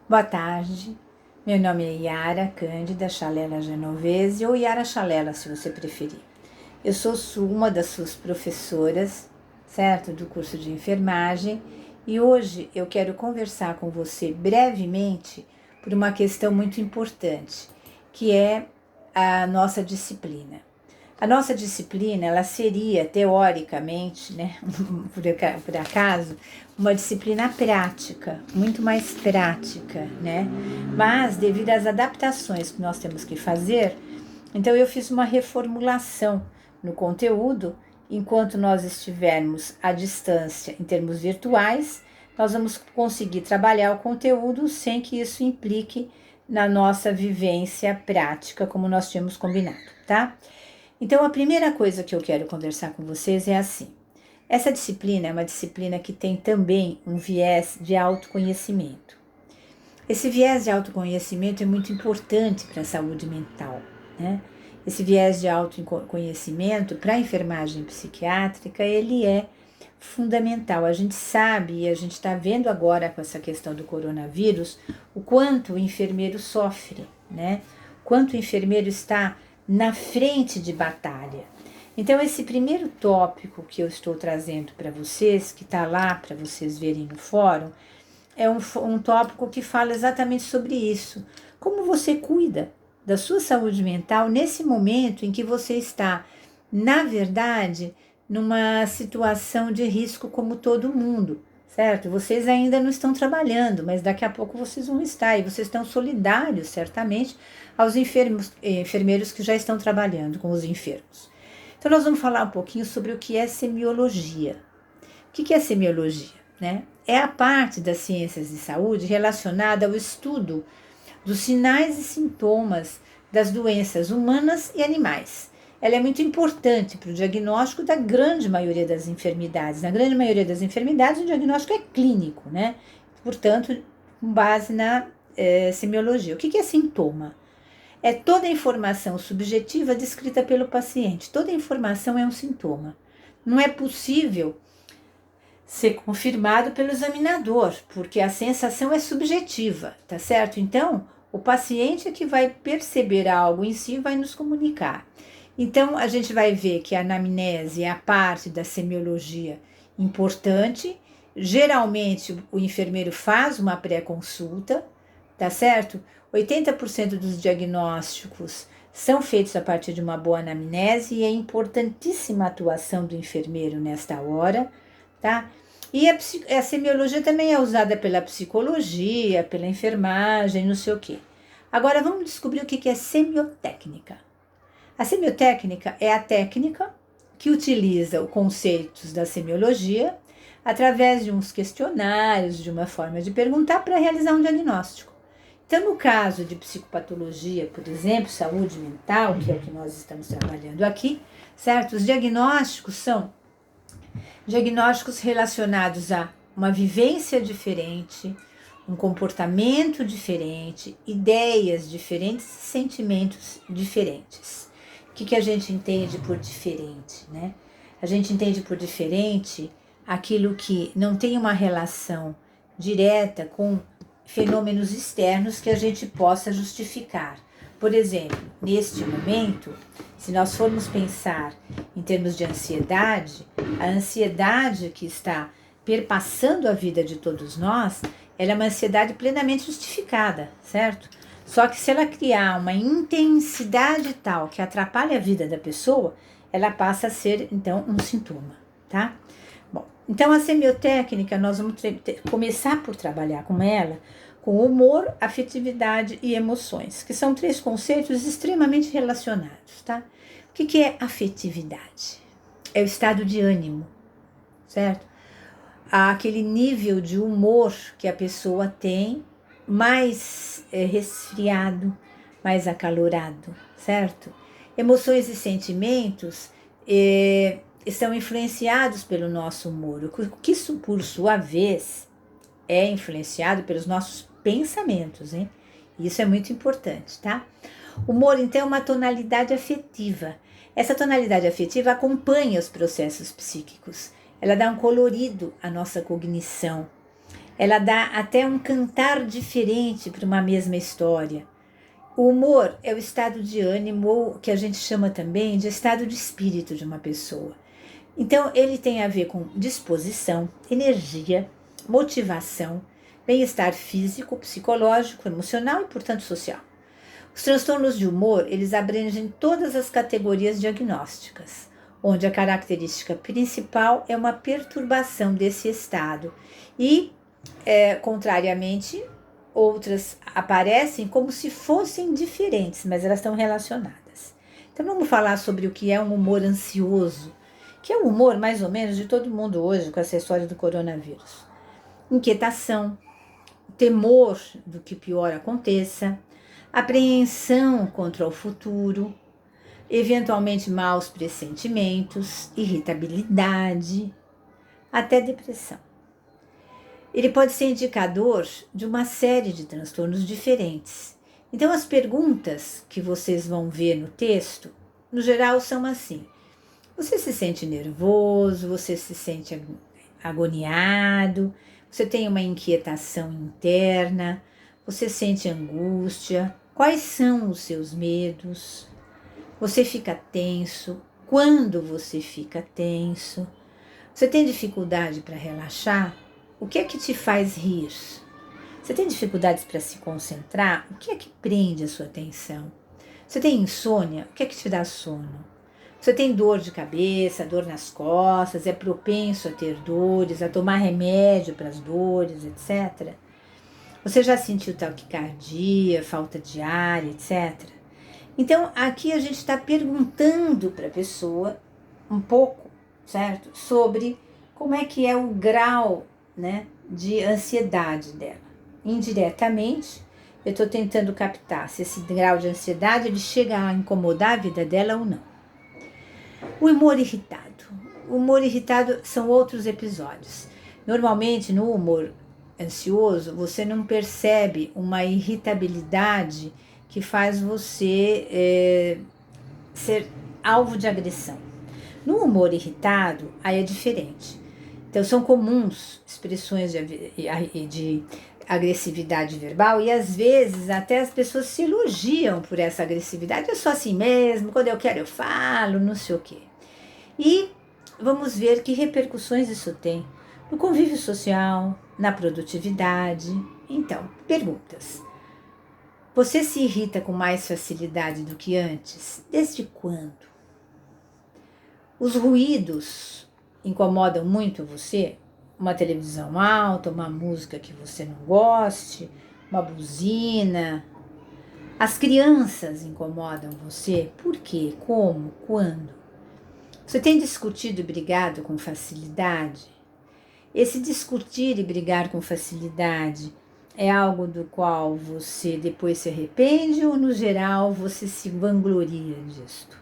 Boa tarde, meu nome é Yara Cândida Chalela Genovese ou Yara Chalela, se você preferir. Eu sou uma das suas professoras, certo, do curso de enfermagem, e hoje eu quero conversar com você brevemente por uma questão muito importante, que é a nossa disciplina. A nossa disciplina, ela seria, teoricamente, né, por acaso, uma disciplina prática, muito mais prática, né? Mas, devido às adaptações que nós temos que fazer, então eu fiz uma reformulação no conteúdo. Enquanto nós estivermos à distância em termos virtuais, nós vamos conseguir trabalhar o conteúdo sem que isso implique na nossa vivência prática, como nós tínhamos combinado, tá? Então, a primeira coisa que eu quero conversar com vocês é assim: essa disciplina é uma disciplina que tem também um viés de autoconhecimento. Esse viés de autoconhecimento é muito importante para a saúde mental, né? Esse viés de autoconhecimento para a enfermagem psiquiátrica, ele é fundamental. A gente sabe, e a gente está vendo agora com essa questão do coronavírus, o quanto o enfermeiro sofre, né? Quanto o enfermeiro está na frente de batalha. Então, esse primeiro tópico que eu estou trazendo para vocês, que está lá para vocês verem no fórum, é um tópico que fala exatamente sobre isso. Como você cuida da sua saúde mental nesse momento em que você está, na verdade, numa situação de risco como todo mundo, certo? Vocês ainda não estão trabalhando, mas daqui a pouco vocês vão estar, e vocês estão solidários, certamente, aos enfermeiros que já estão trabalhando com os enfermos. Então, nós vamos falar um pouquinho sobre o que é semiologia. O que é semiologia, né? É a parte das ciências de saúde relacionada ao estudo dos sinais e sintomas das doenças humanas e animais. Ela é muito importante para o diagnóstico da grande maioria das enfermidades. Na grande maioria das enfermidades, o diagnóstico é clínico, né? Portanto, com base na semiologia. O que é sintoma? É toda a informação subjetiva descrita pelo paciente. Toda informação é um sintoma. Não é possível ser confirmado pelo examinador, porque a sensação é subjetiva, tá certo? Então, o paciente é que vai perceber algo em si e vai nos comunicar. Então, a gente vai ver que a anamnese é a parte da semiologia importante. Geralmente, o enfermeiro faz uma pré-consulta, tá certo? 80% dos diagnósticos são feitos a partir de uma boa anamnese e é importantíssima a atuação do enfermeiro nesta hora, tá? E a semiologia também é usada pela psicologia, pela enfermagem, não sei o quê. Agora vamos descobrir o que é semiotécnica. A semiotécnica é a técnica que utiliza os conceitos da semiologia através de uns questionários, de uma forma de perguntar para realizar um diagnóstico. Então, no caso de psicopatologia, por exemplo, saúde mental, que é o que nós estamos trabalhando aqui, certo? Os diagnósticos são diagnósticos relacionados a uma vivência diferente, um comportamento diferente, ideias diferentes, sentimentos diferentes. O que a gente entende por diferente, né? A gente entende por diferente aquilo que não tem uma relação direta com fenômenos externos que a gente possa justificar. Por exemplo, neste momento, se nós formos pensar em termos de ansiedade, a ansiedade que está perpassando a vida de todos nós, ela é uma ansiedade plenamente justificada, certo? Só que se ela criar uma intensidade tal que atrapalha a vida da pessoa, ela passa a ser, então, um sintoma, tá? Bom, então a semiotécnica, nós vamos começar por trabalhar com ela, com humor, afetividade e emoções, que são três conceitos extremamente relacionados, tá? O que é afetividade? É o estado de ânimo, certo? Aquele nível de humor que a pessoa tem, mais resfriado, mais acalorado, certo? Emoções e sentimentos são influenciados pelo nosso humor, o que por sua vez é influenciado pelos nossos pensamentos, hein? Isso é muito importante, tá? O humor, então, é uma tonalidade afetiva. Essa tonalidade afetiva acompanha os processos psíquicos. Ela dá um colorido à nossa cognição. Ela dá até um cantar diferente para uma mesma história. O humor é o estado de ânimo, ou que a gente chama também de estado de espírito de uma pessoa. Então, ele tem a ver com disposição, energia, motivação, bem-estar físico, psicológico, emocional e, portanto, social. Os transtornos de humor, eles abrangem todas as categorias diagnósticas, onde a característica principal é uma perturbação desse estado e, contrariamente, outras aparecem como se fossem diferentes, mas elas estão relacionadas. Então vamos falar sobre o que é um humor ansioso, que é o humor mais ou menos de todo mundo hoje com essa história do coronavírus. Inquietação, temor do que pior aconteça, apreensão contra o futuro, eventualmente maus pressentimentos, irritabilidade, até depressão. Ele pode ser indicador de uma série de transtornos diferentes. Então, as perguntas que vocês vão ver no texto, no geral, são assim: você se sente nervoso? Você se sente agoniado? Você tem uma inquietação interna? Você sente angústia? Quais são os seus medos? Você fica tenso? Quando você fica tenso? Você tem dificuldade para relaxar? O que é que te faz rir? Você tem dificuldades para se concentrar? O que é que prende a sua atenção? Você tem insônia? O que é que te dá sono? Você tem dor de cabeça, dor nas costas, é propenso a ter dores, a tomar remédio para as dores, etc. Você já sentiu taquicardia, falta de ar, etc. Então, aqui a gente está perguntando para a pessoa um pouco, certo? Sobre como é que é o grau, né, de ansiedade dela. Indiretamente, eu estou tentando captar se esse grau de ansiedade ele chega a incomodar a vida dela ou não. O humor irritado. O humor irritado são outros episódios. Normalmente, no humor ansioso, você não percebe uma irritabilidade que faz você ser alvo de agressão. No humor irritado, aí é diferente. Então, são comuns expressões de agressividade verbal e, às vezes, até as pessoas se elogiam por essa agressividade. Eu sou assim mesmo, quando eu quero eu falo, não sei o quê. E vamos ver que repercussões isso tem no convívio social, na produtividade. Então, perguntas. Você se irrita com mais facilidade do que antes? Desde quando? Os ruídos incomodam muito você? Uma televisão alta, uma música que você não goste, uma buzina. As crianças incomodam você? Por quê? Como? Quando? Você tem discutido e brigado com facilidade? Esse discutir e brigar com facilidade é algo do qual você depois se arrepende ou, no geral, você se vangloria disto?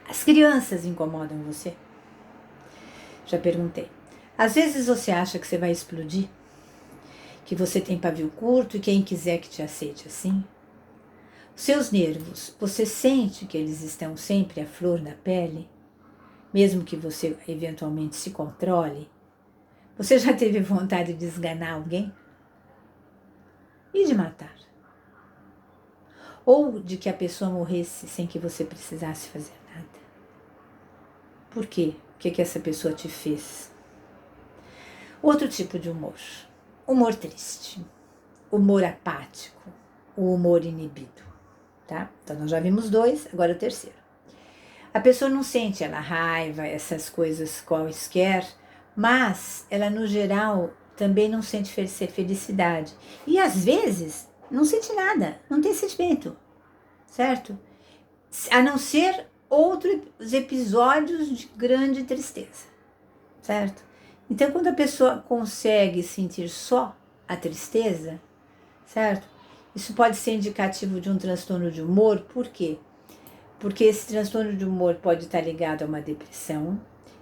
As crianças incomodam você? Já perguntei. Às vezes você acha que você vai explodir? Que você tem pavio curto e quem quiser que te aceite assim? Os seus nervos, você sente que eles estão sempre à flor da pele? Mesmo que você eventualmente se controle? Você já teve vontade de esganar alguém? E de matar? Ou de que a pessoa morresse sem que você precisasse fazer nada? Por quê? O que essa pessoa te fez? Outro tipo de humor. Humor triste. Humor apático. O humor inibido. Tá? Então nós já vimos dois, agora o terceiro. A pessoa não sente ela raiva, essas coisas quaisquer, mas ela no geral também não sente felicidade. E às vezes não sente nada, não tem sentimento, certo? A não ser outros episódios de grande tristeza, certo? Então quando a pessoa consegue sentir só a tristeza, certo? Isso pode ser indicativo de um transtorno de humor, por quê? Porque esse transtorno de humor pode estar ligado a uma depressão,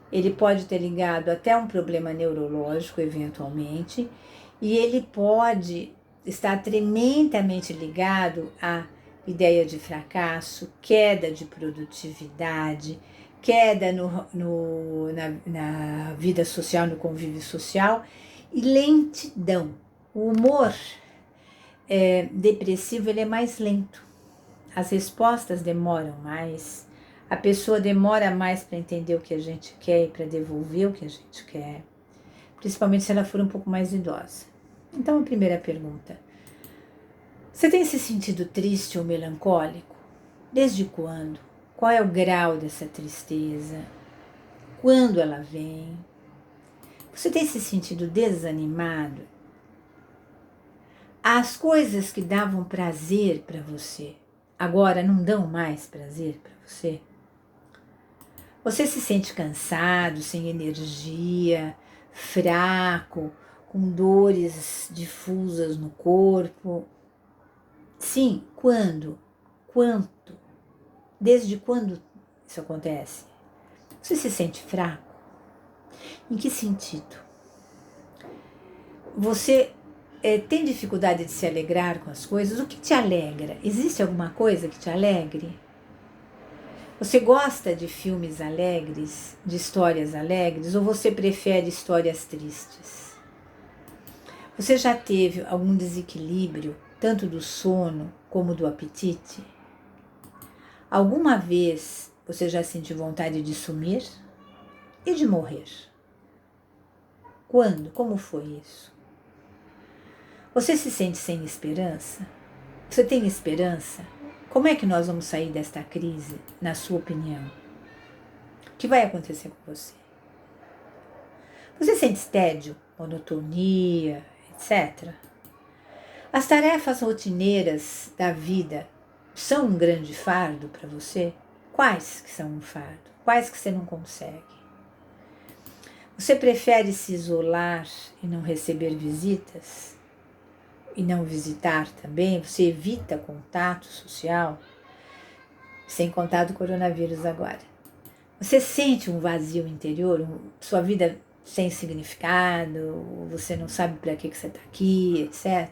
ele pode estar ligado até a um problema neurológico, eventualmente, e ele pode estar tremendamente ligado à ideia de fracasso, queda de produtividade, queda na vida social, no convívio social, e lentidão. O humor depressivo ele é mais lento. As respostas demoram mais. A pessoa demora mais para entender o que a gente quer e para devolver o que a gente quer. Principalmente se ela for um pouco mais idosa. Então, a primeira pergunta. Você tem se sentido triste ou melancólico? Desde quando? Qual é o grau dessa tristeza? Quando ela vem? Você tem se sentido desanimado? As coisas que davam prazer para você, agora não dão mais prazer para você? Você se sente cansado, sem energia, fraco, com dores difusas no corpo? Sim, quando? Quanto? Desde quando isso acontece? Você se sente fraco? Em que sentido? Você tem dificuldade de se alegrar com as coisas? O que te alegra? Existe alguma coisa que te alegre? Você gosta de filmes alegres, de histórias alegres, ou você prefere histórias tristes? Você já teve algum desequilíbrio, tanto do sono como do apetite? Alguma vez você já sentiu vontade de sumir e de morrer? Quando? Como foi isso? Você se sente sem esperança? Você tem esperança? Como é que nós vamos sair desta crise, na sua opinião? O que vai acontecer com você? Você sente tédio, monotonia, etc? As tarefas rotineiras da vida são um grande fardo para você? Quais que são um fardo? Quais que você não consegue? Você prefere se isolar e não receber visitas? E não visitar também? Você evita contato social? Sem contar do coronavírus agora. Você sente um vazio interior, sua vida sem significado, você não sabe para que você está aqui, etc.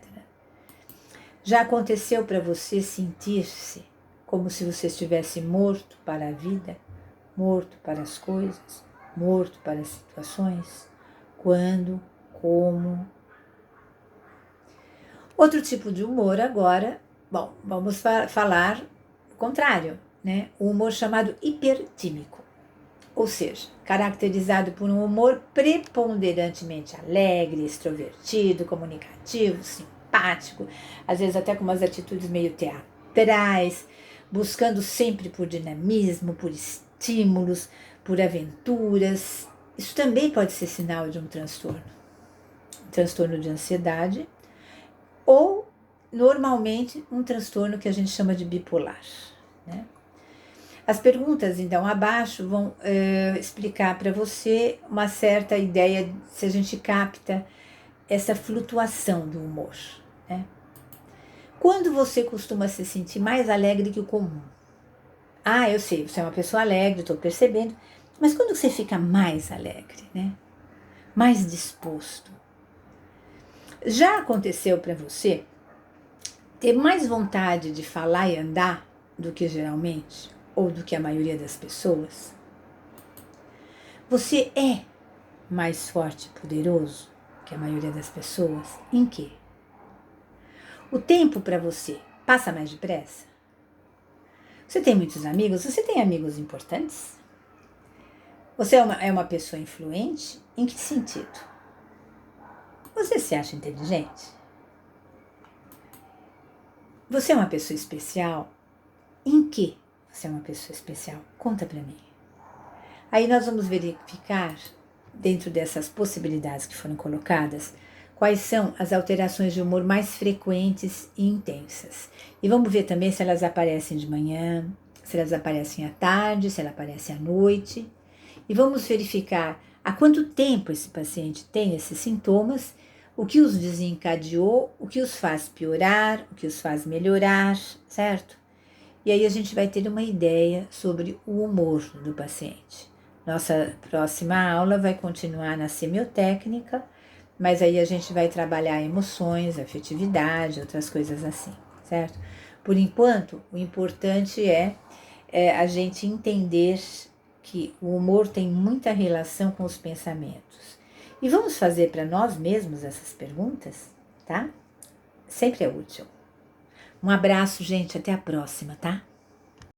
Já aconteceu para você sentir-se como se você estivesse morto para a vida, morto para as coisas, morto para as situações? Quando? Como? Outro tipo de humor agora, bom, vamos falar o contrário, né? O humor chamado hipertímico, ou seja, caracterizado por um humor preponderantemente alegre, extrovertido, comunicativo, simpático, às vezes até com umas atitudes meio teatrais, buscando sempre por dinamismo, por estímulos, por aventuras. Isso também pode ser sinal de um transtorno de ansiedade, ou normalmente um transtorno que a gente chama de bipolar, né? As perguntas, então, abaixo vão explicar para você uma certa ideia se a gente capta essa flutuação do humor, né? Quando você costuma se sentir mais alegre que o comum? Ah, eu sei, você é uma pessoa alegre, estou percebendo, mas quando você fica mais alegre, né? Mais disposto? Já aconteceu para você ter mais vontade de falar e andar do que geralmente? Ou do que a maioria das pessoas? Você é mais forte e poderoso que a maioria das pessoas? Em quê? O tempo para você passa mais depressa? Você tem muitos amigos? Você tem amigos importantes? Você é uma pessoa influente? Em que sentido? Você se acha inteligente? Você é uma pessoa especial? Em que você é uma pessoa especial? Conta para mim. Aí nós vamos verificar, dentro dessas possibilidades que foram colocadas, quais são as alterações de humor mais frequentes e intensas. E vamos ver também se elas aparecem de manhã, se elas aparecem à tarde, se elas aparecem à noite. E vamos verificar há quanto tempo esse paciente tem esses sintomas, o que os desencadeou, o que os faz piorar, o que os faz melhorar, certo? E aí a gente vai ter uma ideia sobre o humor do paciente. Nossa próxima aula vai continuar na semiotécnica, mas aí a gente vai trabalhar emoções, afetividade, outras coisas assim, certo? Por enquanto, o importante é a gente entender que o humor tem muita relação com os pensamentos. E vamos fazer para nós mesmos essas perguntas, tá? Sempre é útil. Um abraço, gente, até a próxima, tá?